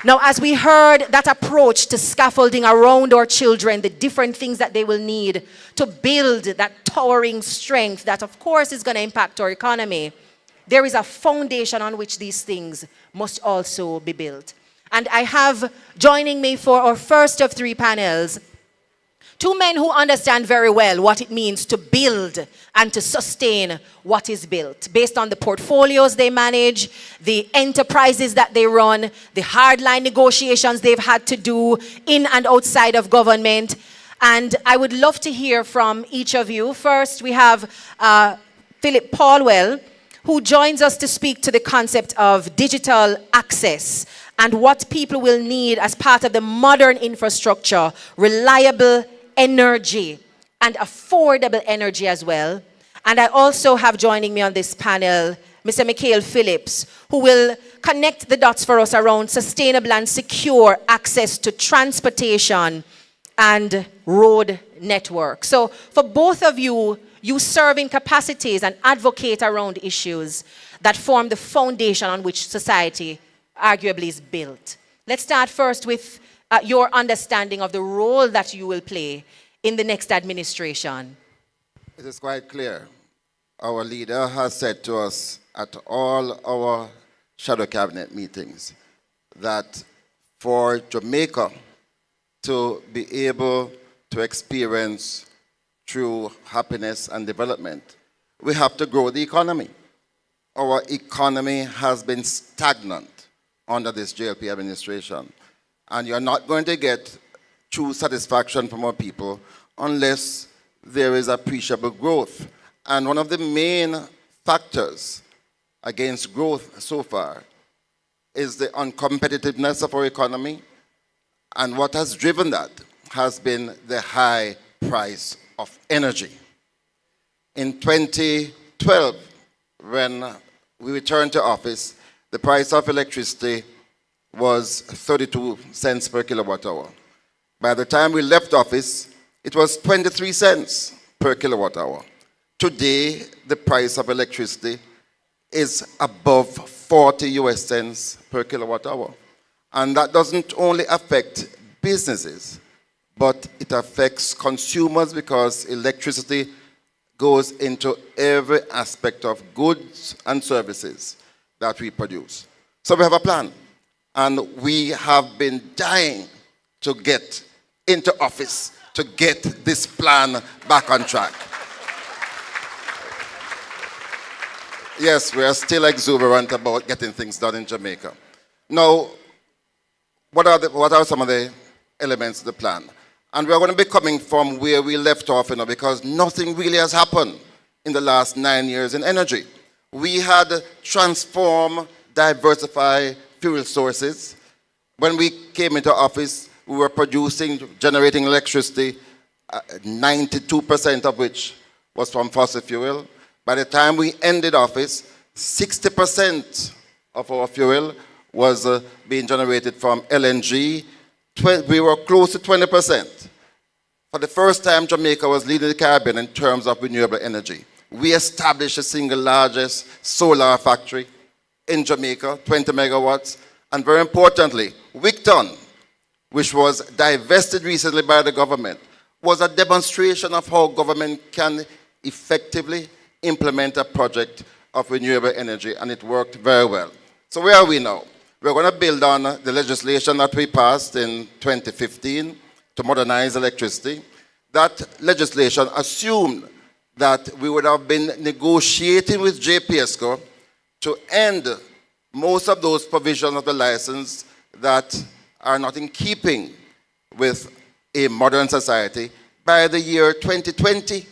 Now, as we heard that approach to scaffolding around our children, the different things that they will need to build that towering strength that, of course, is going to impact our economy, there is a foundation on which these things must also be built. And I have joining me for our first of three panels, two men who understand very well what it means to build and to sustain what is built based on the portfolios they manage, the enterprises that they run, the hardline negotiations they've had to do in and outside of government. And I would love to hear from each of you. First, we have Philip Paulwell, who joins us to speak to the concept of digital access and what people will need as part of the modern infrastructure, reliable energy and affordable energy as well. And I also have joining me on this panel, Mr. Mikhail Phillips, who will connect the dots for us around sustainable and secure access to transportation and road network. So for both of you, you serve in capacities and advocate around issues that form the foundation on which society arguably is built. Let's start first with your understanding of the role that you will play in the next administration. It is quite clear. Our leader has said to us at all our shadow cabinet meetings that for Jamaica to be able to experience true happiness and development, we have to grow the economy. Our economy has been stagnant under this JLP administration. And you're not going to get true satisfaction from our people unless there is appreciable growth. And one of the main factors against growth so far is the uncompetitiveness of our economy. And what has driven that has been the high price of energy. In 2012, when we returned to office, the price of electricity was 32 cents per kilowatt hour. By the time we left office, it was 23 cents per kilowatt hour. Today, the price of electricity is above 40 US cents per kilowatt hour. And that doesn't only affect businesses, but it affects consumers because electricity goes into every aspect of goods and services that we produce. So we have a plan. And we have been dying to get into office to get this plan back on track. Yes, we are still exuberant about getting things done in Jamaica. Now, what are some of the elements of the plan? And we're going to be coming from where we left off, because nothing really has happened in the last 9 years in energy. We had transformed, diversify fuel sources. When we came into office, we were generating electricity, 92% of which was from fossil fuel. By the time we ended office, 60% of our fuel was being generated from LNG. We were close to 20%. For the first time, Jamaica was leading the Caribbean in terms of renewable energy. We established the single largest solar factory in Jamaica, 20 megawatts, and very importantly, Wigton, which was divested recently by the government, was a demonstration of how government can effectively implement a project of renewable energy, and it worked very well. So where are we now? We're going to build on the legislation that we passed in 2015 to modernize electricity. That legislation assumed that we would have been negotiating with JPSCO to end most of those provisions of the license that are not in keeping with a modern society by the year 2020.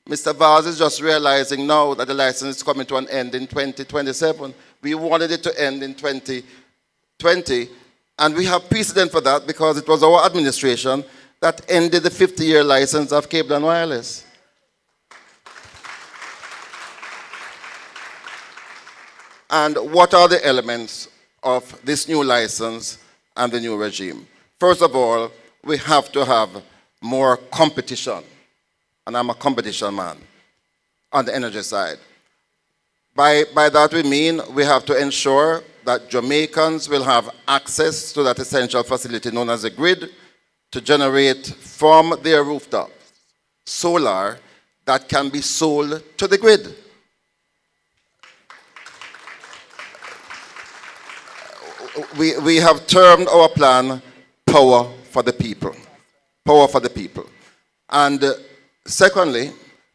Mr. Vaz is just realizing now that the license is coming to an end in 2027. We wanted it to end in 2020, and we have precedent for that because it was our administration that ended the 50-year license of cable and wireless. And what are the elements of this new license and the new regime? First of all, we have to have more competition. And I'm a competition man on the energy side. By that we mean we have to ensure that Jamaicans will have access to that essential facility known as a grid to generate from their rooftops solar that can be sold to the grid. We have termed our plan Power for the People. Power for the people. And secondly,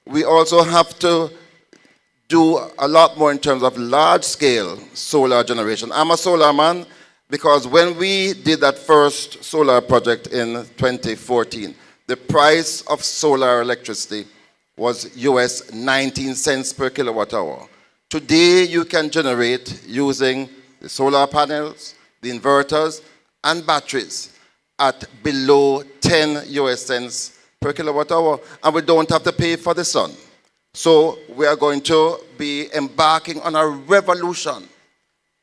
we also have to do a lot more in terms of large-scale solar generation. I'm a solar man because when we did that first solar project in 2014, the price of solar electricity was US 19 cents per kilowatt hour. Today, you can generate using the solar panels, the inverters, and batteries at below 10 US cents per kilowatt hour, and we don't have to pay for the sun. So we are going to be embarking on a revolution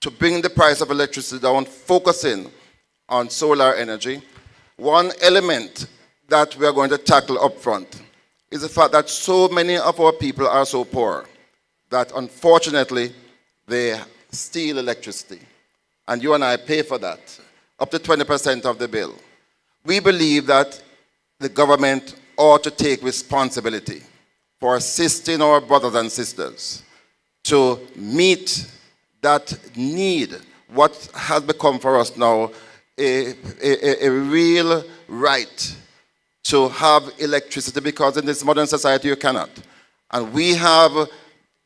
to bring the price of electricity down, focusing on solar energy. One element that we are going to tackle up front is the fact that so many of our people are so poor that unfortunately they steal electricity. And you and I pay for that, up to 20% of the bill. We believe that the government ought to take responsibility for assisting our brothers and sisters to meet that need, what has become for us now a real right to have electricity, because in this modern society you cannot. And we have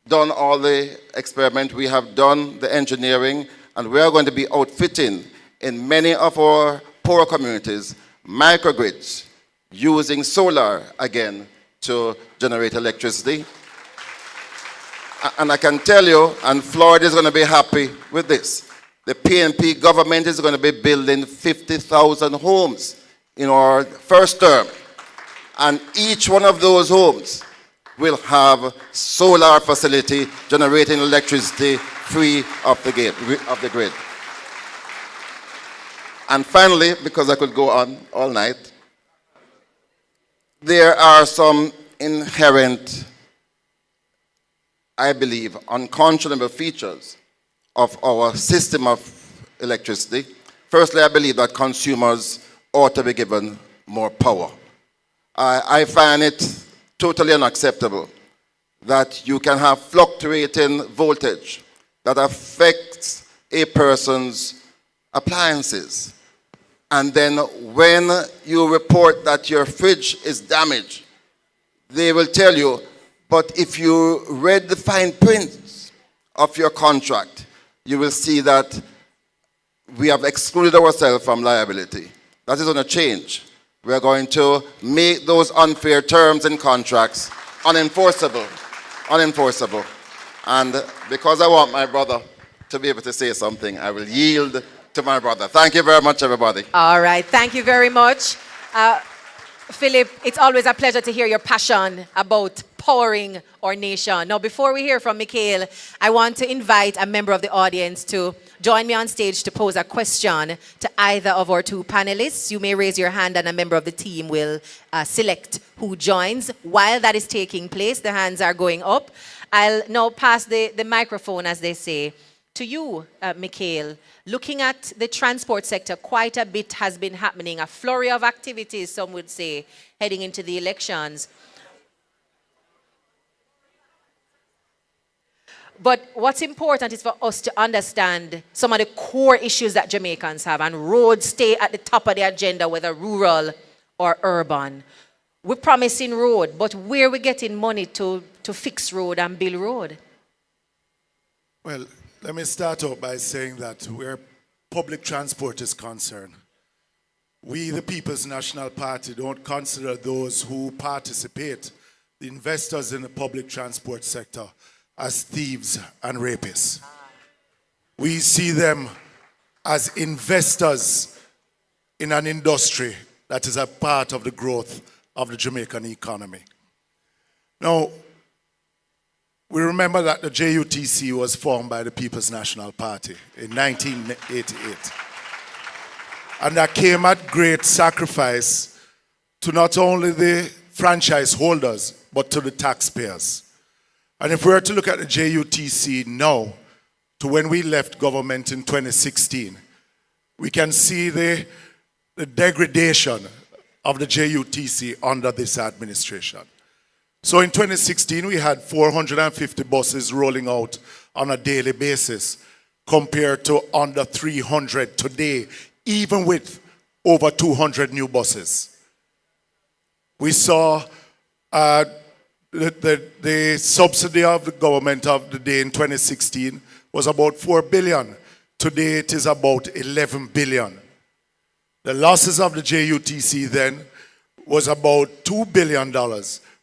done all the experiment, we have done the engineering, and we are going to be outfitting in many of our poor communities microgrids using solar again to generate electricity. And I can tell you, and Florida is going to be happy with this, the PNP government is going to be building 50,000 homes in our first term. And each one of those homes will have solar facility generating electricity free of the grid. And finally, because I could go on all night, there are some inherent, I believe, unconscionable features of our system of electricity. Firstly, I believe that consumers ought to be given more power. I find it totally unacceptable that you can have fluctuating voltage that affects a person's appliances. And then when you report that your fridge is damaged, they will tell you, but if you read the fine print of your contract, you will see that we have excluded ourselves from liability. That is going to change. We are going to make those unfair terms and contracts unenforceable. Unenforceable. And because I want my brother to be able to say something, I will yield to my brother. Thank you very much, everybody. All right, thank you very much. Philip, it's always a pleasure to hear your passion about powering our nation. Now, before we hear from Mikhail, I want to invite a member of the audience to join me on stage to pose a question to either of our two panelists. You may raise your hand and a member of the team will select who joins. While that is taking place, the hands are going up. I'll now pass the microphone, as they say, to you, Mikhail. Looking at the transport sector, quite a bit has been happening, a flurry of activities, some would say, heading into the elections. But what's important is for us to understand some of the core issues that Jamaicans have, and roads stay at the top of the agenda, whether rural or urban. We're promising road, but where are we getting money to fix road and build road? Well, let me start out by saying that where public transport is concerned, we, the People's National Party, don't consider those who participate, the investors in the public transport sector, as thieves and rapists. We see them as investors in an industry that is a part of the growth of the Jamaican economy. Now, we remember that the JUTC was formed by the People's National Party in 1988. And that came at great sacrifice to not only the franchise holders, but to the taxpayers. And if we were to look at the JUTC now, to when we left government in 2016, we can see the degradation of the JUTC under this administration. So in 2016, we had 450 buses rolling out on a daily basis compared to under 300 today, even with over 200 new buses. We saw the subsidy of the government of the day in 2016 was about 4 billion. Today it is about 11 billion. The losses of the JUTC then was about $2 billion.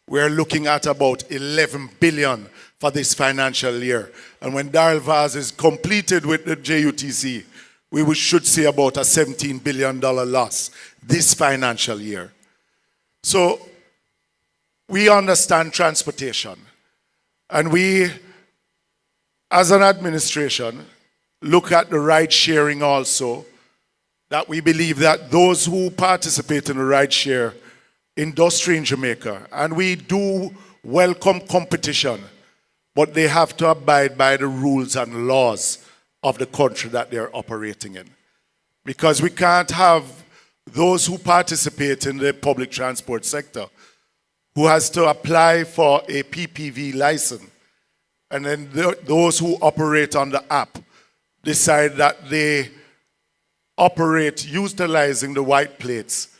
We're looking at about 11 billion for this financial year. And when Darrell Vaz is completed with the JUTC, we should see about a $17 billion loss this financial year. So we understand transportation. And we, as an administration, look at the ride sharing also, that we believe that those who participate in the ride share industry in Jamaica, and we do welcome competition, but they have to abide by the rules and laws of the country that they're operating in. Because we can't have those who participate in the public transport sector who has to apply for a PPV license, and then those who operate on the app decide that they operate utilizing the white plates,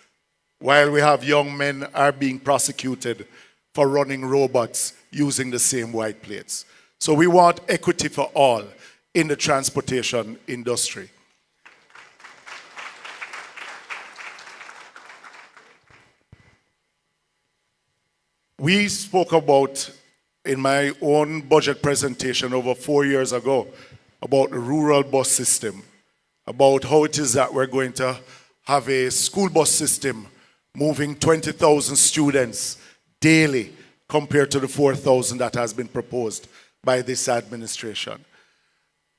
while we have young men are being prosecuted for running robots using the same white plates. So we want equity for all in the transportation industry. We spoke about, in my own budget presentation over 4 years ago, about the rural bus system, about how it is that we're going to have a school bus system moving 20,000 students daily compared to the 4,000 that has been proposed by this administration.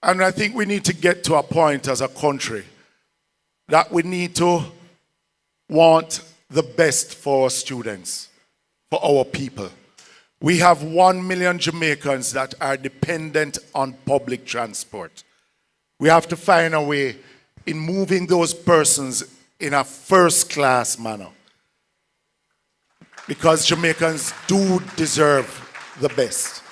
And I think we need to get to a point as a country that we need to want the best for our students, for our people. We have 1 million Jamaicans that are dependent on public transport. We have to find a way in moving those persons in a first-class manner, because Jamaicans do deserve the best.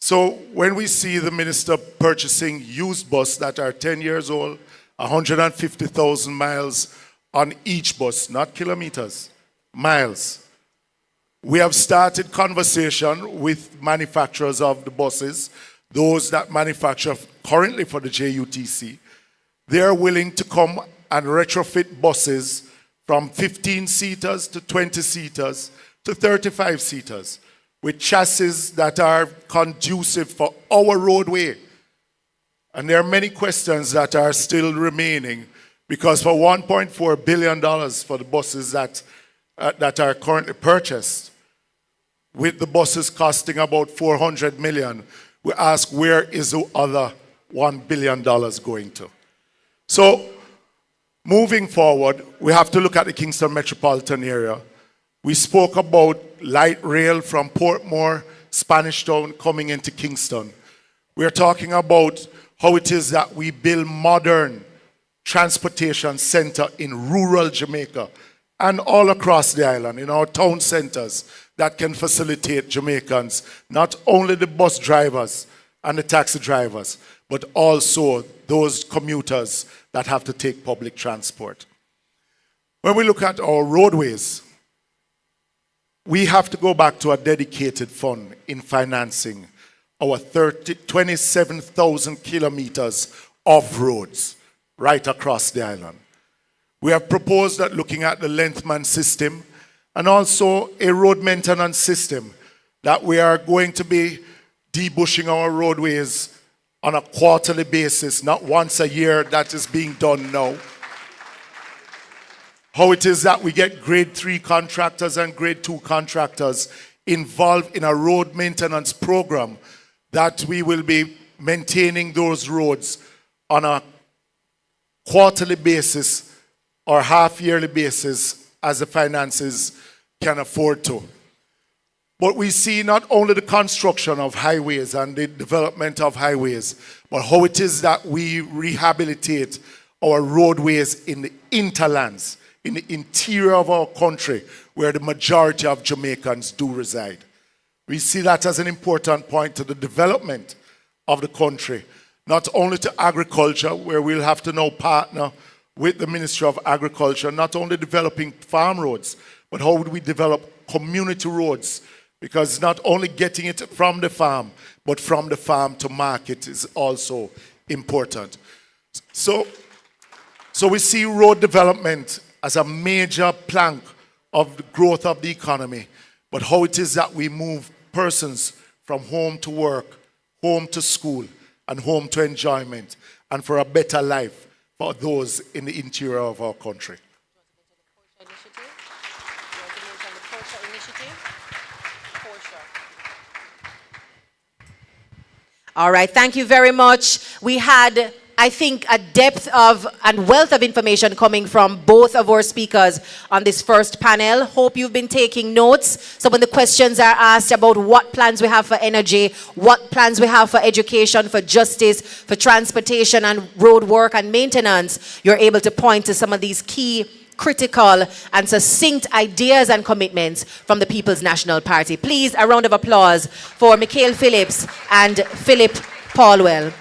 So when we see the minister purchasing used buses that are 10 years old, 150,000 miles on each bus, not kilometers, miles. We have started conversation with manufacturers of the buses, those that manufacture currently for the JUTC. They are willing to come and retrofit buses from 15-seaters to 20-seaters to 35-seaters with chassis that are conducive for our roadway. And there are many questions that are still remaining, because for $1.4 billion for the buses that are currently purchased, with the buses costing about $400 million, we ask, where is the other $1 billion going to? So, moving forward, we have to look at the Kingston metropolitan area. We spoke about light rail from Portmore, Spanish Town coming into Kingston. We're talking about how it is that we build modern transportation center in rural Jamaica and all across the island, in our town centers, that can facilitate Jamaicans, not only the bus drivers and the taxi drivers, but also those commuters that have to take public transport. When we look at our roadways, we have to go back to a dedicated fund in financing our 27,000 kilometers of roads right across the island. We have proposed that looking at the lengthman system and also a road maintenance system, that we are going to be debushing our roadways on a quarterly basis, not once a year. That is being done now. How it is that we get grade 3 contractors and grade 2 contractors involved in a road maintenance program, that we will be maintaining those roads on a quarterly basis or half-yearly basis as the finances can afford to. But we see not only the construction of highways and the development of highways, but how it is that we rehabilitate our roadways in the interlands, in the interior of our country, where the majority of Jamaicans do reside. We see that as an important point to the development of the country, not only to agriculture, where we'll have to now partner with the Ministry of Agriculture, not only developing farm roads, but how would we develop community roads? Because not only getting it from the farm, but from the farm to market is also important. So we see road development as a major plank of the growth of the economy, but how it is that we move persons from home to work, home to school, and home to enjoyment, and for a better life for those in the interior of our country. All right, thank you very much. We had, I think, a depth of and wealth of information coming from both of our speakers on this first panel. Hope you've been taking notes. So when the questions are asked about what plans we have for energy, what plans we have for education, for justice, for transportation and road work and maintenance, you're able to point to some of these key, critical and succinct ideas and commitments from the People's National Party. Please, a round of applause for Mikhail Phillips and Philip Paulwell.